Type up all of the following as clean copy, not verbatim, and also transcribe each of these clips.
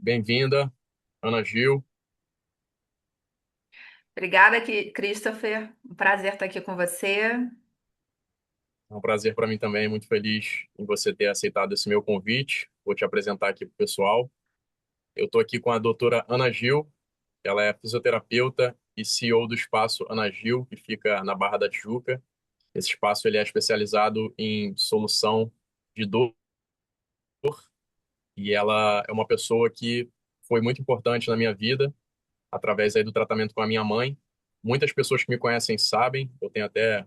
Bem-vinda, Ana Gil. Obrigada, Christopher. Um prazer estar aqui com você. É um prazer para mim também, muito feliz em você ter aceitado esse meu convite. Vou te apresentar aqui para o pessoal. Eu estou aqui com a doutora Ana Gil, ela é fisioterapeuta e CEO do Espaço Ana Gil, que fica na Barra da Tijuca. Esse espaço ele é especializado em solução de dor e ela é uma pessoa que foi muito importante na minha vida, através aí do tratamento com a minha mãe. Muitas pessoas que me conhecem sabem, eu tenho até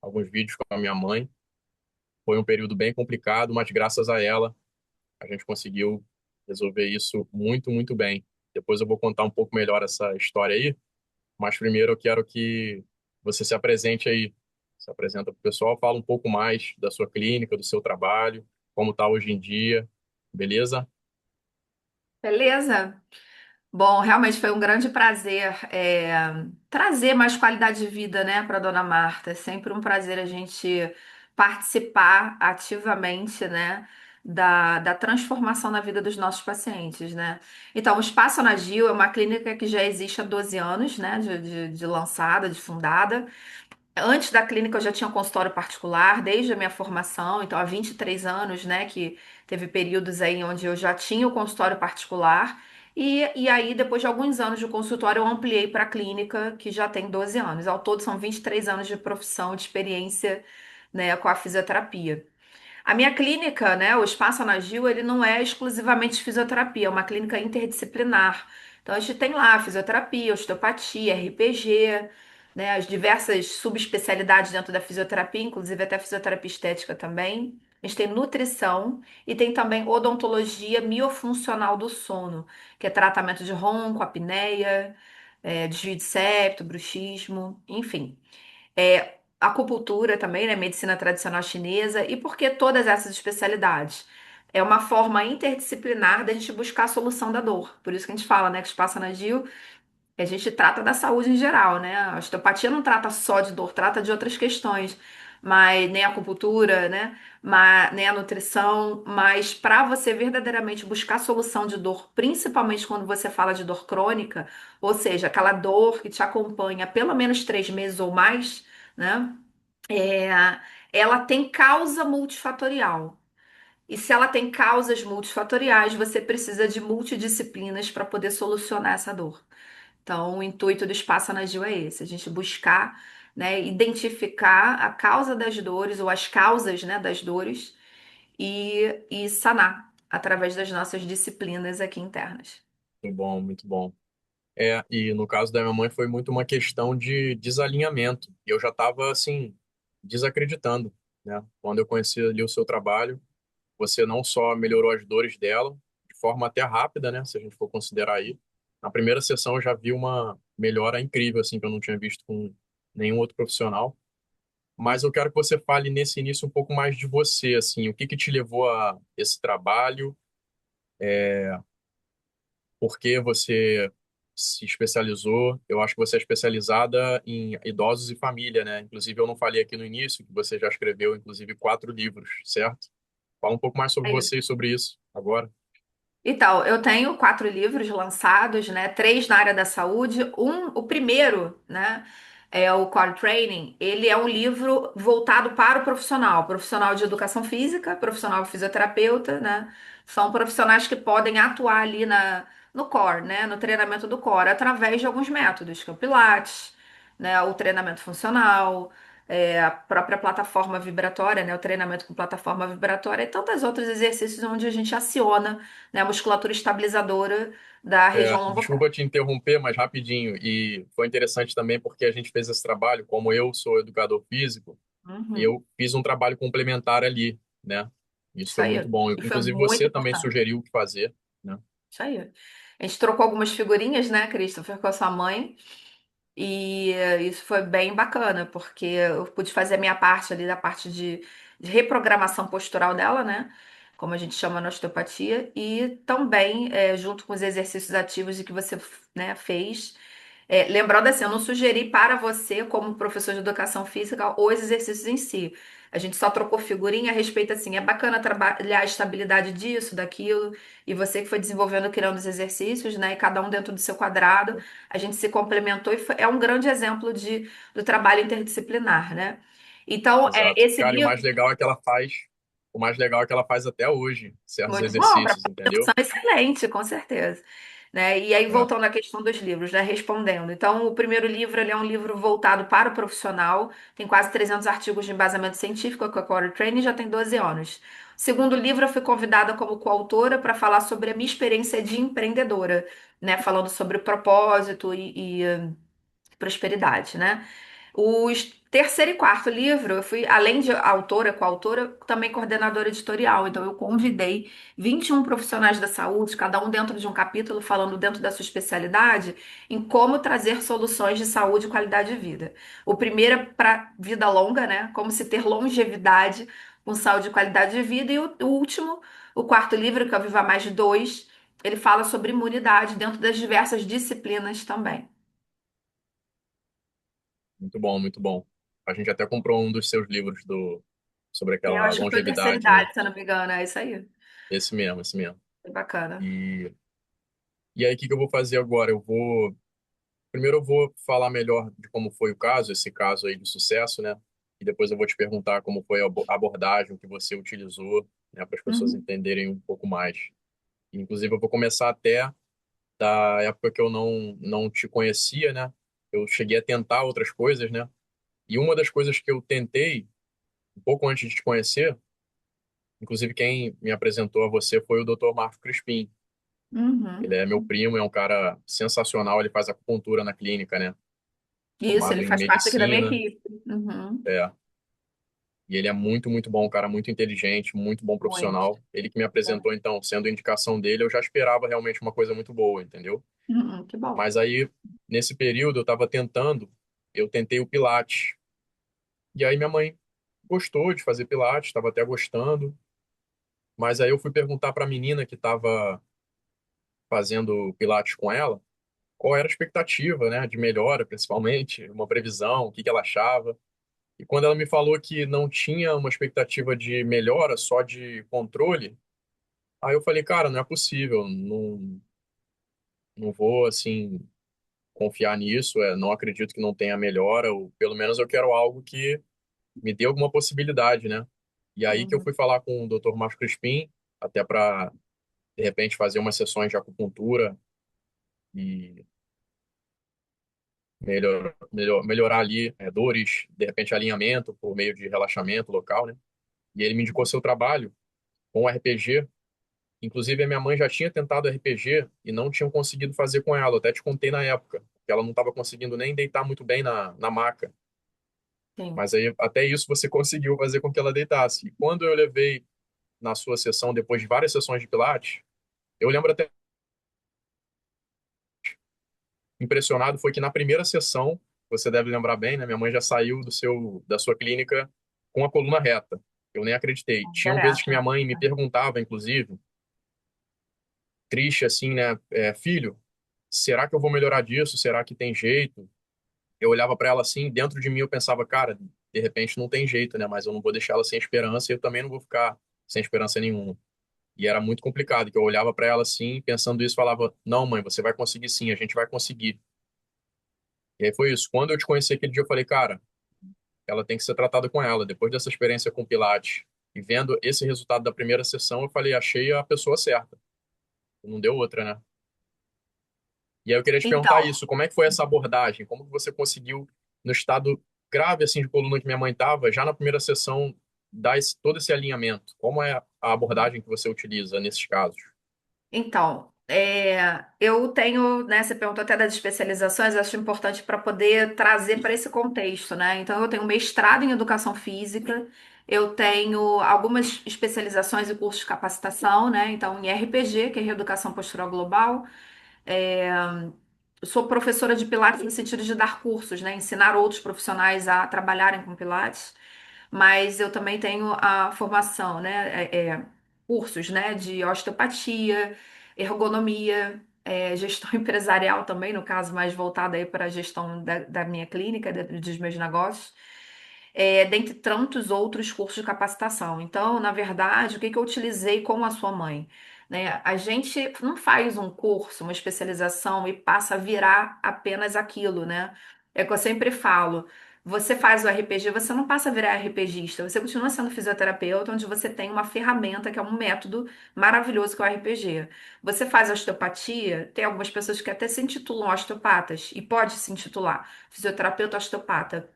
alguns vídeos com a minha mãe. Foi um período bem complicado, mas graças a ela a gente conseguiu resolver isso muito, muito bem. Depois eu vou contar um pouco melhor essa história aí, mas primeiro eu quero que você se apresente aí, se apresenta para o pessoal, fala um pouco mais da sua clínica, do seu trabalho, como está hoje em dia, beleza? Beleza? Bom, realmente foi um grande prazer trazer mais qualidade de vida, né, para Dona Marta. É sempre um prazer a gente participar ativamente, né, da transformação na vida dos nossos pacientes, né? Então, o Espaço Anagil é uma clínica que já existe há 12 anos, né, de lançada, de fundada. Antes da clínica eu já tinha um consultório particular, desde a minha formação, então há 23 anos, né, que teve períodos aí onde eu já tinha o consultório particular, e aí depois de alguns anos de consultório eu ampliei para a clínica, que já tem 12 anos. Ao todo são 23 anos de profissão, de experiência, né, com a fisioterapia. A minha clínica, né, o Espaço Anagil, ele não é exclusivamente fisioterapia, é uma clínica interdisciplinar. Então a gente tem lá fisioterapia, osteopatia, RPG, né, as diversas subespecialidades dentro da fisioterapia, inclusive até fisioterapia estética também. A gente tem nutrição e tem também odontologia miofuncional do sono, que é tratamento de ronco, apneia, desvio de septo, bruxismo, enfim. Acupuntura também, né? Medicina tradicional chinesa. E por que todas essas especialidades? É uma forma interdisciplinar da gente buscar a solução da dor. Por isso que a gente fala, né, que espaço Anagil, a gente trata da saúde em geral, né? A osteopatia não trata só de dor, trata de outras questões. Mas nem a acupuntura, né? Nem a nutrição, mas para você verdadeiramente buscar solução de dor, principalmente quando você fala de dor crônica, ou seja, aquela dor que te acompanha há pelo menos 3 meses ou mais, né? É, ela tem causa multifatorial. E se ela tem causas multifatoriais, você precisa de multidisciplinas para poder solucionar essa dor. Então, o intuito do Espaço Anagil é esse, a gente buscar, né, identificar a causa das dores ou as causas, né, das dores e sanar através das nossas disciplinas aqui internas. Muito bom, muito bom. E no caso da minha mãe foi muito uma questão de desalinhamento. E eu já estava, assim, desacreditando, né? Quando eu conheci ali o seu trabalho, você não só melhorou as dores dela, de forma até rápida, né? Se a gente for considerar aí. Na primeira sessão eu já vi uma melhora incrível, assim, que eu não tinha visto com nenhum outro profissional. Mas eu quero que você fale nesse início um pouco mais de você, assim, o que que te levou a esse trabalho, por que você se especializou. Eu acho que você é especializada em idosos e família, né? Inclusive, eu não falei aqui no início que você já escreveu, inclusive, 4 livros, certo? Fala um pouco mais sobre É. você e sobre isso agora. Então, eu tenho 4 livros lançados, né? 3 na área da saúde. O primeiro, né? É o Core Training. Ele é um livro voltado para o profissional de educação física, profissional fisioterapeuta, né? São profissionais que podem atuar ali no core, né? No treinamento do core, através de alguns métodos, que é o Pilates, né? O treinamento funcional, a própria plataforma vibratória, né? O treinamento com plataforma vibratória e tantos outros exercícios onde a gente aciona, né, a musculatura estabilizadora da região lombocal. Desculpa te interromper, mas rapidinho. E foi interessante também porque a gente fez esse trabalho, como eu sou educador físico, Uhum. eu fiz um trabalho complementar ali, né? Isso Isso foi muito aí. bom. E foi Inclusive, muito você também importante. sugeriu o que fazer, né? Isso aí. A gente trocou algumas figurinhas, né, Christopher, com a sua mãe. E isso foi bem bacana, porque eu pude fazer a minha parte ali da parte de reprogramação postural dela, né? Como a gente chama na osteopatia, e também, junto com os exercícios ativos de que você, né, fez. Lembrando assim, eu não sugeri para você, como professor de educação física, os exercícios em si. A gente só trocou figurinha a respeito assim, é bacana trabalhar a estabilidade disso, daquilo, e você que foi desenvolvendo, criando os exercícios, né? E cada um dentro do seu quadrado, a gente se complementou é um grande exemplo do trabalho interdisciplinar, né? Então, Exato. esse Cara, e o mais livro, legal é que ela faz, o mais legal é que ela faz até hoje certos muito bom, para exercícios, entendeu? são excelente, com certeza. Né? E aí, É, voltando à questão dos livros, né? Respondendo. Então, o primeiro livro ele é um livro voltado para o profissional, tem quase 300 artigos de embasamento científico com a Core Training, já tem 12 anos. O segundo livro, eu fui convidada como coautora para falar sobre a minha experiência de empreendedora, né? Falando sobre propósito e prosperidade, né? Os terceiro e quarto livro, eu fui, além de autora, coautora, também coordenadora editorial. Então, eu convidei 21 profissionais da saúde, cada um dentro de um capítulo, falando dentro da sua especialidade, em como trazer soluções de saúde e qualidade de vida. O primeiro é para vida longa, né? Como se ter longevidade com saúde e qualidade de vida. E o último, o quarto livro, que é o Viva Mais de Dois, ele fala sobre imunidade dentro das diversas disciplinas também. muito bom, muito bom. A gente até comprou um dos seus livros sobre Eu aquela acho que foi terceira longevidade, né? idade, se eu não me engano, é isso aí. Esse mesmo, esse mesmo. Foi bacana. E, e aí, o que que eu vou fazer agora? Primeiro eu vou falar melhor de como foi o caso, esse caso aí de sucesso, né? E depois eu vou te perguntar como foi a abordagem que você utilizou, né, para as pessoas Uhum, entenderem um pouco mais. Inclusive, eu vou começar até da época que eu não te conhecia, né? Eu cheguei a tentar outras coisas, né? E uma das coisas que eu tentei, um pouco antes de te conhecer, inclusive quem me apresentou a você foi o Dr. Marco Crispim. Ele uhum. é meu primo, é um cara sensacional, ele faz acupuntura na clínica, né? Isso, Formado ele em faz parte aqui da minha medicina, equipe. Uhum. é. E ele é muito, muito bom, um cara muito inteligente, muito bom Muito. profissional. Ele que me apresentou, então, sendo indicação dele, eu já esperava realmente uma coisa muito boa, entendeu? Que bom. Mas aí, nesse período, eu tentei o Pilates. E aí minha mãe gostou de fazer Pilates, estava até gostando. Mas aí eu fui perguntar para a menina que estava fazendo Pilates com ela, qual era a expectativa, né, de melhora, principalmente, uma previsão, o que que ela achava. E quando ela me falou que não tinha uma expectativa de melhora, só de controle, aí eu falei, cara, não é possível, não vou, assim, confiar nisso, não acredito que não tenha melhora, ou pelo menos eu quero algo que me dê alguma possibilidade, né? E aí que eu Uhum. fui falar com o Dr. Márcio Crispim, até para, de repente, fazer umas sessões de acupuntura e melhorar ali dores, de repente, alinhamento por meio de relaxamento local, né? E ele me indicou seu trabalho com RPG. Inclusive, a minha mãe já tinha tentado RPG e não tinham conseguido fazer com ela. Eu até te contei na época, que ela não estava conseguindo nem deitar muito bem na maca. Sim. Mas aí, até isso você conseguiu fazer com que ela deitasse. E quando eu levei na sua sessão, depois de várias sessões de Pilates, eu lembro até impressionado foi que na primeira sessão, você deve lembrar bem, né? Minha mãe já saiu da sua clínica com a coluna reta. Eu nem acreditei. Tinham vezes que Direto. minha mãe me perguntava, inclusive, triste assim, né? Filho, será que eu vou melhorar disso? Será que tem jeito? Eu olhava para ela assim, dentro de mim eu pensava, cara, de repente não tem jeito, né? Mas eu não vou deixar ela sem esperança e eu também não vou ficar sem esperança nenhuma. E era muito complicado, que eu olhava para ela assim, pensando isso, falava, não, mãe, você vai conseguir sim, a gente vai conseguir. E aí foi isso. Quando eu te conheci aquele dia, eu falei, cara, ela tem que ser tratada com ela. Depois dessa experiência com Pilates e vendo esse resultado da primeira sessão, eu falei, achei a pessoa certa. Não deu outra, né? E aí eu queria te perguntar Então, isso, como é que foi essa abordagem? Como que você conseguiu, no estado grave assim de coluna que minha mãe estava, já na primeira sessão, dar todo esse alinhamento? Como é a abordagem que você utiliza nesses casos? eu tenho, né, você perguntou até das especializações, eu acho importante para poder trazer para esse contexto, né? Então, eu tenho mestrado em educação física, eu tenho algumas especializações e cursos de capacitação, né? Então, em RPG, que é Reeducação Postural Global, é, eu sou professora de Pilates no sentido de dar cursos, né? Ensinar outros profissionais a trabalharem com Pilates, mas eu também tenho a formação, né? Cursos, né? De osteopatia, ergonomia. gestão empresarial também, no caso, mais voltada aí para a gestão da minha clínica, dos meus negócios, dentre tantos outros cursos de capacitação. Então, na verdade, o que que eu utilizei com a sua mãe? Né? A gente não faz um curso, uma especialização e passa a virar apenas aquilo, né? É o que eu sempre falo. Você faz o RPG, você não passa a virar RPGista, você continua sendo fisioterapeuta, onde você tem uma ferramenta que é um método maravilhoso que é o RPG. Você faz osteopatia, tem algumas pessoas que até se intitulam osteopatas, e pode se intitular fisioterapeuta osteopata,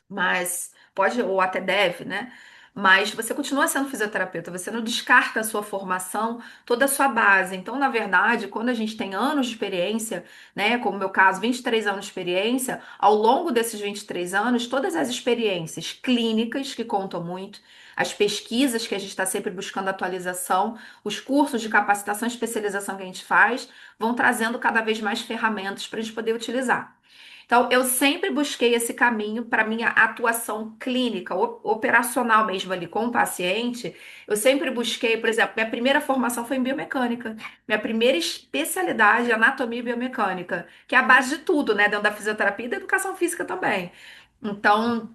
mas pode ou até deve, né? Mas você continua sendo fisioterapeuta, você não descarta a sua formação, toda a sua base. Então, na verdade, quando a gente tem anos de experiência, né, como no meu caso, 23 anos de experiência, ao longo desses 23 anos, todas as experiências clínicas que contam muito, as pesquisas que a gente está sempre buscando atualização, os cursos de capacitação e especialização que a gente faz, vão trazendo cada vez mais ferramentas para a gente poder utilizar. Então, eu sempre busquei esse caminho para minha atuação clínica, operacional mesmo ali com o paciente. Eu sempre busquei, por exemplo, minha primeira formação foi em biomecânica. Minha primeira especialidade é anatomia e biomecânica, que é a base de tudo, né? Dentro da fisioterapia e da educação física também. Então,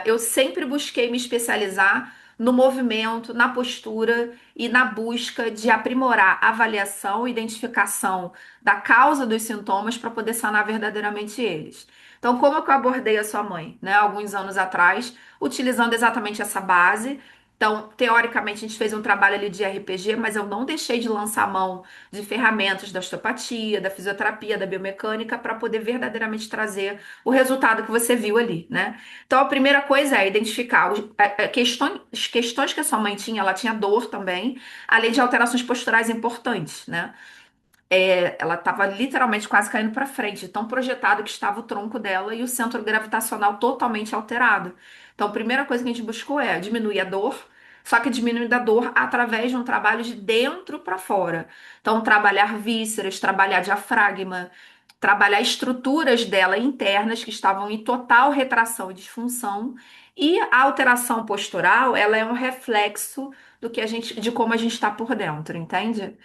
eu sempre busquei me especializar no movimento, na postura e na busca de aprimorar a avaliação e identificação da causa dos sintomas para poder sanar verdadeiramente eles. Então, como é que eu abordei a sua mãe, né, alguns anos atrás, utilizando exatamente essa base. Então, teoricamente, a gente fez um trabalho ali de RPG, mas eu não deixei de lançar a mão de ferramentas da osteopatia, da fisioterapia, da biomecânica, para poder verdadeiramente trazer o resultado que você viu ali, né? Então, a primeira coisa é identificar as questões que a sua mãe tinha. Ela tinha dor também, além de alterações posturais importantes, né? Ela estava literalmente quase caindo para frente, de tão projetado que estava o tronco dela e o centro gravitacional totalmente alterado. Então, a primeira coisa que a gente buscou é diminuir a dor, só que diminuir a dor através de um trabalho de dentro para fora. Então, trabalhar vísceras, trabalhar diafragma, trabalhar estruturas dela internas que estavam em total retração e disfunção. E a alteração postural, ela é um reflexo do que a gente, de como a gente está por dentro, entende?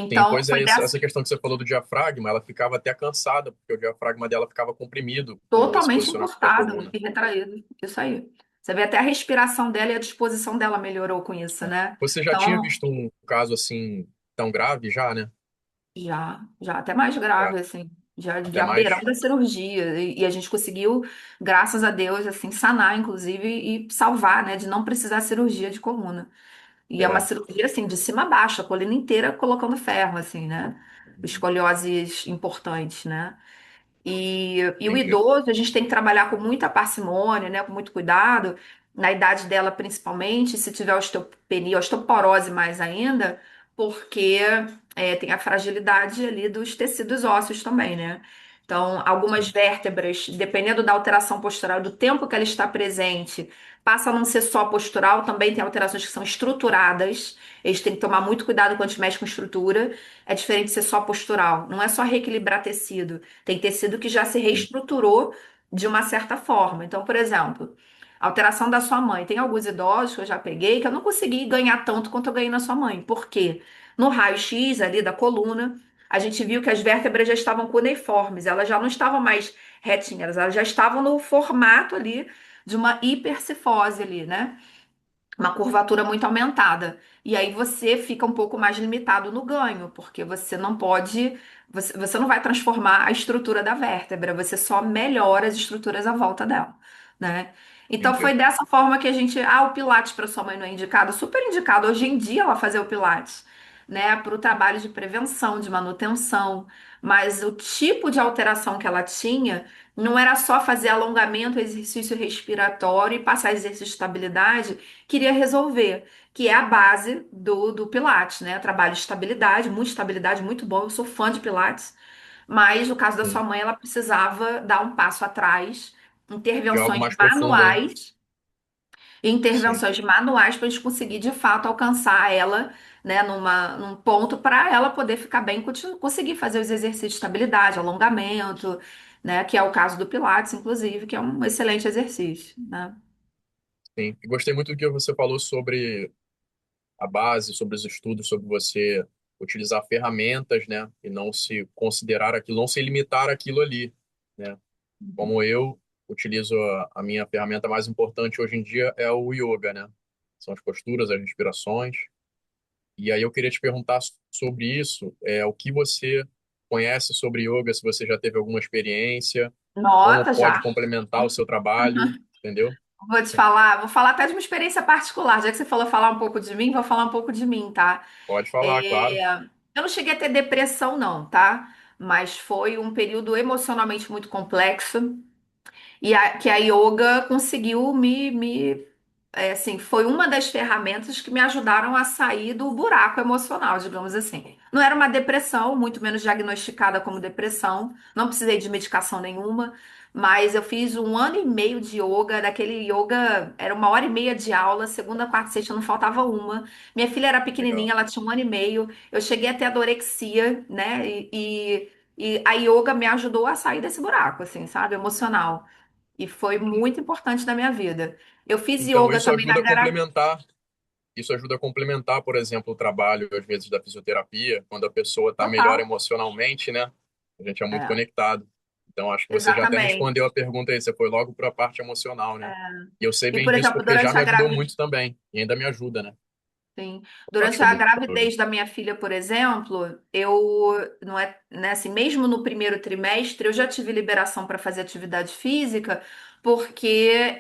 Sim, Então, pois foi é, dessa essa questão que você falou do diafragma, ela ficava até cansada, porque o diafragma dela ficava comprimido com esse totalmente posicionamento da encurtado coluna. e retraído. Isso aí. Você vê até a respiração dela e a disposição dela melhorou com isso, É. né? Você já tinha Então, visto um caso assim tão grave já, né? já até mais Já, grave, assim, até já beirando mais. da cirurgia. E a gente conseguiu, graças a Deus, assim, sanar, inclusive, e salvar, né? De não precisar de cirurgia de coluna. E é uma É. cirurgia, assim, de cima a baixo, a coluna inteira colocando ferro, assim, né? Escolioses importantes, né? E o Entendi. idoso, a gente tem que trabalhar com muita parcimônia, né, com muito cuidado, na idade dela principalmente, se tiver osteopenia, osteoporose mais ainda, porque tem a fragilidade ali dos tecidos ósseos também, né? Então, algumas Sim, vértebras, dependendo da alteração postural, do tempo que ela está presente, passa a não ser só postural, também tem alterações que são estruturadas. Eles têm que tomar muito cuidado quando a gente mexe com estrutura. É diferente de ser só postural. Não é só reequilibrar tecido. Tem tecido que já se sim. reestruturou de uma certa forma. Então, por exemplo, a alteração da sua mãe. Tem alguns idosos que eu já peguei que eu não consegui ganhar tanto quanto eu ganhei na sua mãe. Por quê? No raio-x ali da coluna, a gente viu que as vértebras já estavam cuneiformes, elas já não estavam mais retinhas, elas já estavam no formato ali de uma hipercifose ali, né? Uma curvatura muito aumentada. E aí você fica um pouco mais limitado no ganho, porque você não pode, você não vai transformar a estrutura da vértebra, você só melhora as estruturas à volta dela, né? Então foi Entendi. dessa forma que a gente, o Pilates para sua mãe não é indicado, super indicado hoje em dia ela fazer o Pilates, né, para o trabalho de prevenção, de manutenção, mas o tipo de alteração que ela tinha não era só fazer alongamento, exercício respiratório e passar exercício de estabilidade, queria resolver, que é a base do Pilates, né? Trabalho de estabilidade, muito bom. Eu sou fã de Pilates, mas no caso da Sim. sua mãe, ela precisava dar um passo atrás, De algo intervenções mais profundo, né? manuais, Sim, para a gente conseguir de fato alcançar ela, né, num ponto para ela poder ficar bem, conseguir fazer os exercícios de estabilidade, alongamento, né, que é o caso do Pilates, inclusive, que é um excelente exercício, né? sim. E gostei muito do que você falou sobre a base, sobre os estudos, sobre você. utilizar ferramentas, né? E não se considerar aquilo, não se limitar aquilo ali, né? Como eu utilizo a minha ferramenta mais importante hoje em dia é o yoga, né? São as posturas, as respirações. E aí eu queria te perguntar sobre isso, o que você conhece sobre yoga, se você já teve alguma experiência, como Nota pode já. complementar o seu trabalho, entendeu? Vou te falar, vou falar até de uma experiência particular. Já que você falou falar um pouco de mim, vou falar um pouco de mim, tá? Pode falar, claro. É, eu não cheguei a ter depressão, não, tá? Mas foi um período emocionalmente muito complexo e que a yoga conseguiu assim, foi uma das ferramentas que me ajudaram a sair do buraco emocional, digamos assim. Não era uma depressão, muito menos diagnosticada como depressão, não precisei de medicação nenhuma, mas eu fiz um ano e meio de yoga, daquele yoga, era 1 hora e meia de aula, segunda, quarta e sexta, não faltava uma. Minha filha era pequenininha, Legal. ela tinha 1 ano e meio, eu cheguei a ter anorexia, né? E a yoga me ajudou a sair desse buraco, assim, sabe, emocional. E foi muito importante na minha vida. Eu fiz Então, yoga também na gravidez. isso ajuda a complementar, por exemplo, o trabalho, às vezes, da fisioterapia, quando a pessoa está melhor Total. emocionalmente, né? A gente é muito É, conectado. Então, acho que você já até exatamente. respondeu a pergunta aí, você foi logo para a parte emocional, né? E eu sei E, bem por disso exemplo, porque já durante me a ajudou gravidez. muito também, e ainda me ajuda, né? Sim. A Durante prática a do yoga. gravidez da minha filha, por exemplo, eu não é, né, assim, mesmo no primeiro trimestre, eu já tive liberação para fazer atividade física, porque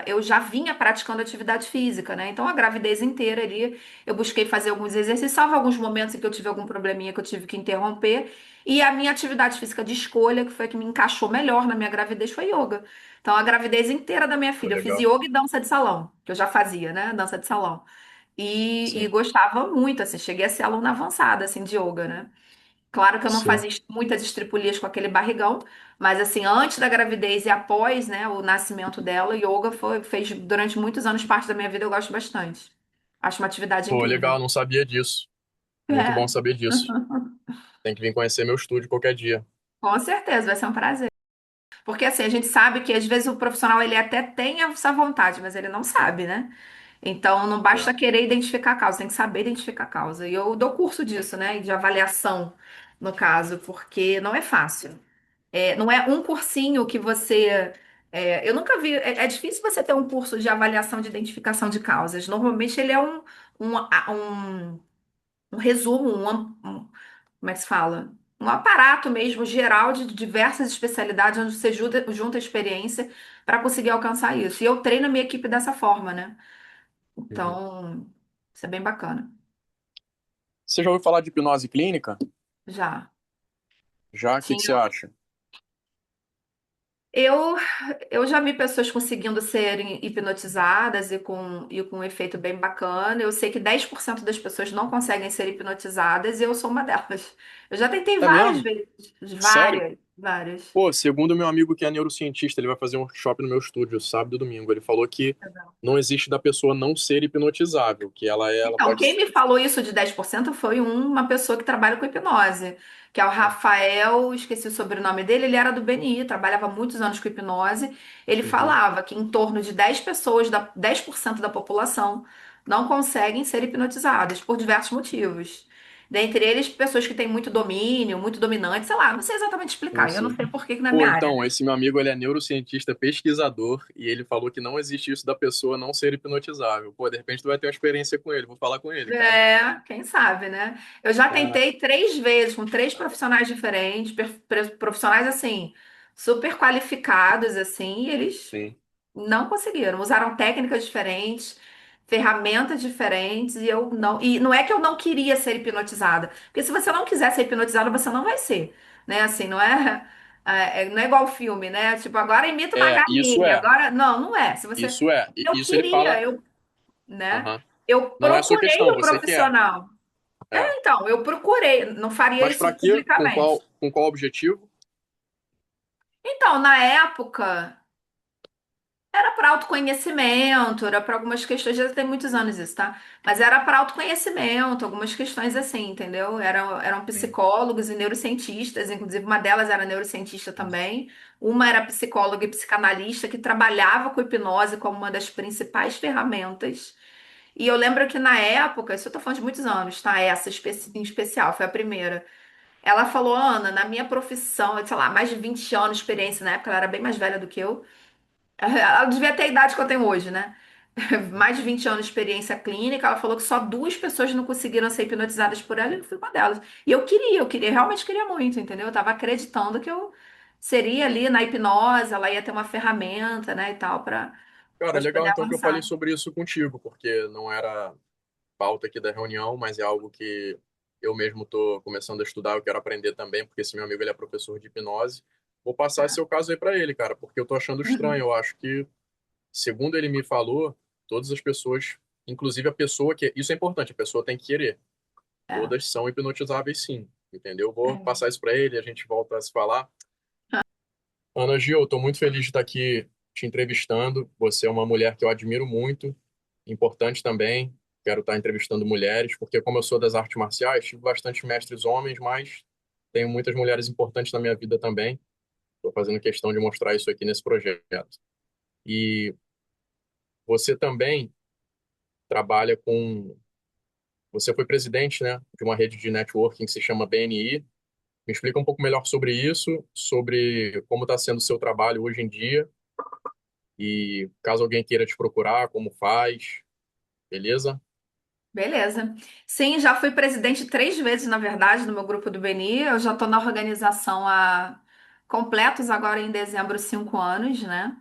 eu já vinha praticando atividade física, né? Então a gravidez inteira ali, eu busquei fazer alguns exercícios, salvo alguns momentos em que eu tive algum probleminha que eu tive que interromper. E a minha atividade física de escolha, que foi a que me encaixou melhor na minha gravidez, foi yoga. Então, a gravidez inteira da minha Pô, filha, eu fiz legal. yoga e dança de salão, que eu já fazia, né? Dança de salão. E Sim, gostava muito, assim, cheguei a ser aluna avançada, assim, de yoga, né? Claro que eu não sim. fazia muitas estripulias com aquele barrigão, mas, assim, antes da gravidez e após, né, o nascimento dela, yoga fez durante muitos anos parte da minha vida, eu gosto bastante. Acho uma atividade Pô, incrível. legal, não sabia disso. Muito bom É, saber disso. Tem que vir conhecer meu estúdio qualquer dia. com certeza, vai ser um prazer. Porque, assim, a gente sabe que, às vezes, o profissional, ele até tem essa vontade, mas ele não sabe, né? Então, não É. basta querer identificar a causa, tem que saber identificar a causa. E eu dou curso disso, né? De avaliação, no caso, porque não é fácil. Não é um cursinho que você. Eu nunca vi. É difícil você ter um curso de avaliação de identificação de causas. Normalmente, ele é um, um resumo, como é que se fala? Um aparato mesmo geral de diversas especialidades, onde você junta experiência para conseguir alcançar isso. E eu treino a minha equipe dessa forma, né? Uhum. Então, isso é bem bacana. Você já ouviu falar de hipnose clínica? Já. Já? O que Sim, que você acha? eu, eu já vi pessoas conseguindo serem hipnotizadas e com um efeito bem bacana. Eu sei que 10% das pessoas não conseguem ser hipnotizadas e eu sou uma delas. Eu já tentei É várias mesmo? vezes, Sério? várias, várias. Pô, segundo meu amigo que é neurocientista, ele vai fazer um workshop no meu estúdio sábado e domingo. Ele falou que não existe da pessoa não ser hipnotizável, que ela Então, pode. quem me falou isso de 10% foi uma pessoa que trabalha com hipnose, que é o É. Rafael, esqueci o sobrenome dele, ele era do BNI, trabalhava há muitos anos com hipnose. Ele Uhum. falava que em torno de 10 pessoas, 10% da população, não conseguem ser hipnotizadas por diversos motivos. Dentre eles, pessoas que têm muito domínio, muito dominante, sei lá, não sei exatamente Sim, explicar, eu não sim. sei por que que na Pô, minha área, então, né? esse meu amigo, ele é neurocientista pesquisador e ele falou que não existe isso da pessoa não ser hipnotizável. Pô, de repente tu vai ter uma experiência com ele, vou falar com ele, cara. Quem sabe, né? Eu já Cara, tentei 3 vezes com 3 profissionais diferentes, profissionais assim, super qualificados, assim, e eles sim. não conseguiram. Usaram técnicas diferentes, ferramentas diferentes, e não é que eu não queria ser hipnotizada, porque se você não quiser ser hipnotizada, você não vai ser, né? Assim, não é igual filme, né? Tipo, agora imita uma Isso galinha, é. agora não é. Se você, Isso é. eu Isso ele queria, fala. né? Aham. Eu Não é a sua procurei questão, o você quer. profissional. É. Então, eu procurei, não faria Mas pra isso quê? publicamente. Com qual objetivo? Então, na época, era para autoconhecimento, era para algumas questões, já tem muitos anos isso, tá? Mas era para autoconhecimento, algumas questões assim, entendeu? Eram Sim. psicólogos e neurocientistas, inclusive uma delas era neurocientista também, uma era psicóloga e psicanalista que trabalhava com hipnose como uma das principais ferramentas. E eu lembro que na época, isso eu tô falando de muitos anos, tá? Essa em especial, foi a primeira. Ela falou, Ana, na minha profissão, sei lá, mais de 20 anos de experiência na época, ela era bem mais velha do que eu. Ela devia ter a idade que eu tenho hoje, né? Mais de 20 anos de experiência clínica. Ela falou que só duas pessoas não conseguiram ser hipnotizadas por ela e eu fui uma delas. E realmente queria muito, entendeu? Eu tava acreditando que eu seria ali na hipnose, ela ia ter uma ferramenta, né, e tal, pra Cara, gente legal poder então que eu falei avançar. sobre isso contigo, porque não era pauta aqui da reunião, mas é algo que eu mesmo estou começando a estudar, eu quero aprender também, porque esse meu amigo ele é professor de hipnose. Vou passar esse seu caso aí para ele, cara, porque eu tô achando estranho. Uhum. Eu acho que, segundo ele me falou, todas as pessoas, inclusive a pessoa que. Isso é importante, a pessoa tem que querer. É, Todas são hipnotizáveis, sim. Entendeu? Vou é. passar isso para ele, a gente volta a se falar. Ana Gil, eu estou muito feliz de estar aqui te entrevistando. Você é uma mulher que eu admiro muito, importante também. Quero estar entrevistando mulheres, porque como eu sou das artes marciais, tive bastante mestres homens, mas tenho muitas mulheres importantes na minha vida também. Estou fazendo questão de mostrar isso aqui nesse projeto. E você também trabalha com. Você foi presidente, né, de uma rede de networking que se chama BNI. Me explica um pouco melhor sobre isso, sobre como está sendo o seu trabalho hoje em dia. E caso alguém queira te procurar, como faz, beleza? Beleza. Sim, já fui presidente 3 vezes, na verdade, no meu grupo do Beni. Eu já estou na organização há completos agora em dezembro, 5 anos, né?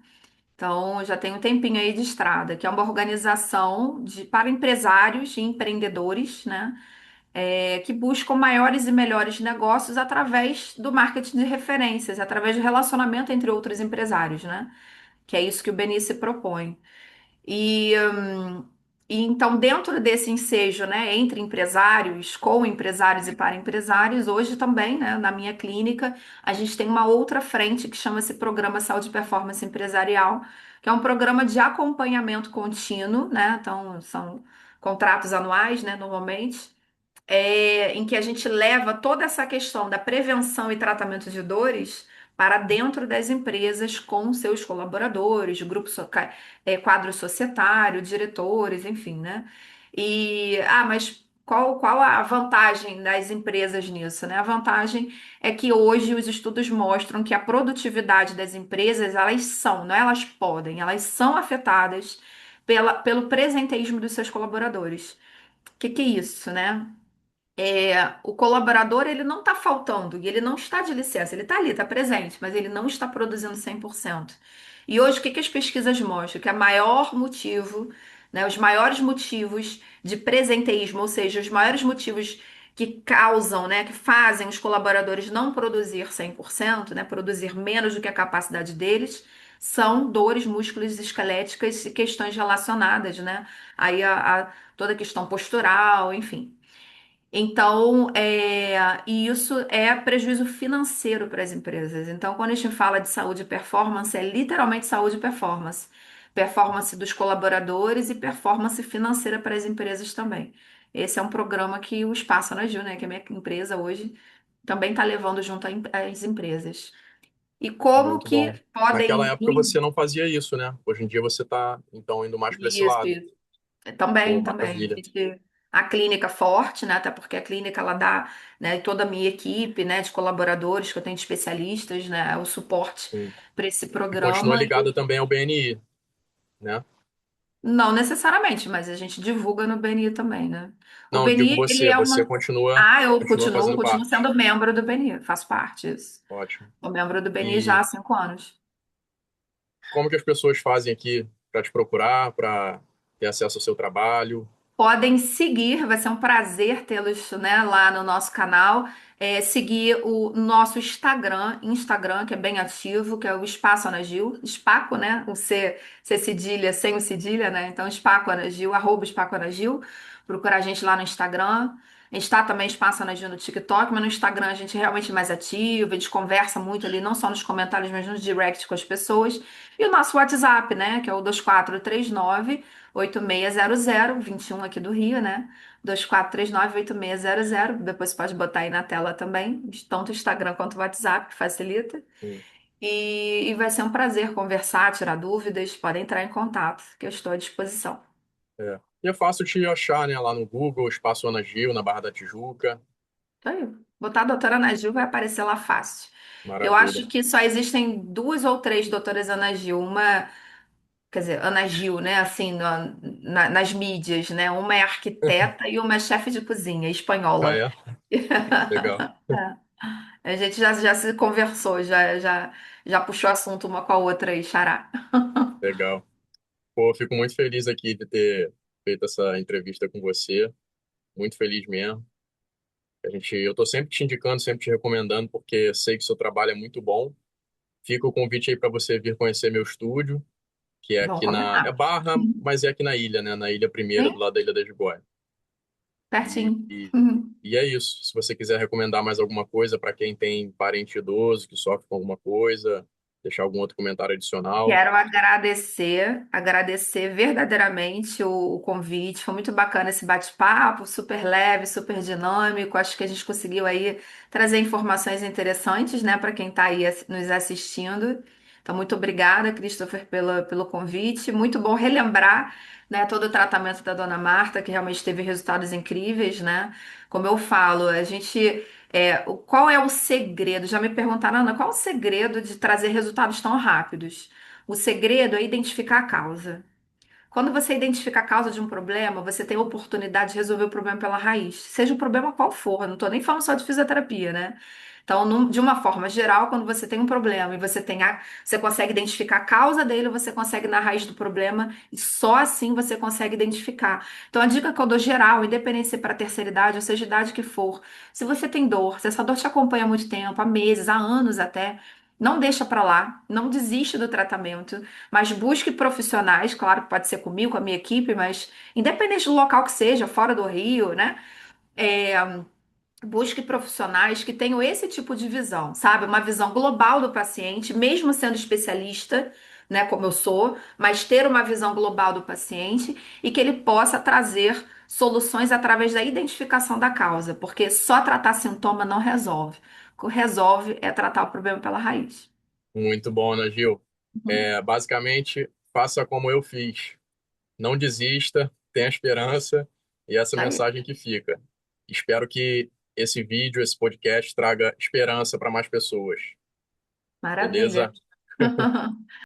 Então, já tem um tempinho aí de estrada, que é uma organização para empresários e empreendedores, né? Que buscam maiores e melhores negócios através do marketing de referências, através do relacionamento entre outros empresários, né? Que é isso que o Beni se propõe. E, e então, dentro desse ensejo, né, entre empresários, com empresários e para empresários, hoje também, né, na minha clínica, a gente tem uma outra frente que chama-se Programa Saúde e Performance Empresarial, que é um programa de acompanhamento contínuo, né? Então, são contratos anuais, né, normalmente em que a gente leva toda essa questão da prevenção e tratamento de dores para dentro das empresas com seus colaboradores, quadro societário, diretores, enfim, né? Mas qual a vantagem das empresas nisso, né? A vantagem é que hoje os estudos mostram que a produtividade das empresas, não é elas podem, elas são afetadas pelo presenteísmo dos seus colaboradores. Que é isso, né? O colaborador ele não está faltando e ele não está de licença, ele está ali, está presente, mas ele não está produzindo 100%. E hoje o que as pesquisas mostram? Que os maiores motivos de presenteísmo, ou seja, os maiores motivos que causam, né, que fazem os colaboradores não produzir 100%, né, produzir menos do que a capacidade deles, são dores musculoesqueléticas e questões relacionadas, né, aí a toda a questão postural, enfim. Então, e isso é prejuízo financeiro para as empresas. Então, quando a gente fala de saúde e performance, é literalmente saúde e performance. Performance dos colaboradores e performance financeira para as empresas também. Esse é um programa que o Espaço na Gil, né, que é a minha empresa hoje, também está levando junto às empresas. E como Muito que bom. Naquela podem época você não fazia isso, né? Hoje em dia você está, então, indo mais para esse isso, lado. isso. Pô, Também. maravilha. A clínica forte, né? Até porque a clínica ela dá, né, toda a minha equipe, né, de colaboradores que eu tenho de especialistas, né, o suporte Sim. para esse E continua programa. ligada também ao BNI, né? Não necessariamente, mas a gente divulga no BNI também, né? O Não, digo BNI, ele você, é você uma. continua, Ah, eu continua fazendo continuo parte. sendo membro do BNI, faço parte disso. Ótimo. Sou membro do BNI já há E 5 anos. como que as pessoas fazem aqui para te procurar, para ter acesso ao seu trabalho? Podem seguir, vai ser um prazer tê-los, né, lá no nosso canal. Seguir o nosso Instagram, que é bem ativo, que é o Espaço Ana Gil, Espaco, né? O C cedilha, sem o cedilha, né? Então, Espaco Ana Gil, @Espaco Ana Gil. Procurar a gente lá no Instagram. A gente está também Espaço Ana Gil no TikTok, mas no Instagram a gente é realmente mais ativo, a gente conversa muito ali, não só nos comentários, mas nos direct com as pessoas. E o nosso WhatsApp, né? Que é o 2439 8600, 21 aqui do Rio, né? 24398600. Depois você pode botar aí na tela também, tanto o Instagram quanto o WhatsApp, que facilita. Sim, E vai ser um prazer conversar, tirar dúvidas. Podem entrar em contato, que eu estou à disposição. é. E é fácil te achar, né? Lá no Google, Espaço Ana Gil, na Barra da Tijuca. Isso aí. Botar a doutora Ana Gil vai aparecer lá fácil. Eu Maravilha. acho que só existem duas ou três doutoras Ana Gil. Uma, quer dizer, Ana Gil, né? Assim, nas mídias, né? Uma é arquiteta e uma é chefe de cozinha, Ah, espanhola. é? Legal, A gente já se conversou, já puxou assunto uma com a outra aí, xará. legal. Pô, eu fico muito feliz aqui de ter feito essa entrevista com você. Muito feliz mesmo. Eu tô sempre te indicando, sempre te recomendando, porque sei que o seu trabalho é muito bom. Fica o convite aí para você vir conhecer meu estúdio, que é Vamos aqui na é combinar. Barra, mas é aqui na ilha, né? Na Ilha Primeira, do Sim, lado da Ilha da Gigoia. E, pertinho. e, e é isso. Se você quiser recomendar mais alguma coisa para quem tem parente idoso que sofre com alguma coisa, deixar algum outro comentário adicional. Quero agradecer verdadeiramente o convite. Foi muito bacana esse bate-papo, super leve, super dinâmico. Acho que a gente conseguiu aí trazer informações interessantes, né, para quem está aí nos assistindo. Então, muito obrigada, Christopher, pelo convite. Muito bom relembrar, né, todo o tratamento da Dona Marta, que realmente teve resultados incríveis, né? Como eu falo, a gente qual é o segredo? Já me perguntaram, Ana, qual é o segredo de trazer resultados tão rápidos? O segredo é identificar a causa. Quando você identifica a causa de um problema, você tem a oportunidade de resolver o problema pela raiz, seja o problema qual for. Eu não estou nem falando só de fisioterapia, né? Então, de uma forma geral, quando você tem um problema e você consegue identificar a causa dele, você consegue ir na raiz do problema e só assim você consegue identificar. Então, a dica que eu dou geral, independente se é para terceira idade ou seja idade que for, se você tem dor, se essa dor te acompanha há muito tempo, há meses, há anos até, não deixa para lá, não desiste do tratamento. Mas busque profissionais, claro que pode ser comigo, com a minha equipe, mas independente do local que seja, fora do Rio, né? É, busque profissionais que tenham esse tipo de visão, sabe? Uma visão global do paciente, mesmo sendo especialista, né, como eu sou, mas ter uma visão global do paciente e que ele possa trazer soluções através da identificação da causa, porque só tratar sintoma não resolve. O que resolve é tratar o problema pela raiz. Muito bom, Ana Gil. Uhum. Basicamente, faça como eu fiz. Não desista, tenha esperança, e essa é a Isso aí. mensagem que fica. Espero que esse vídeo, esse podcast traga esperança para mais pessoas. Maravilha. Beleza?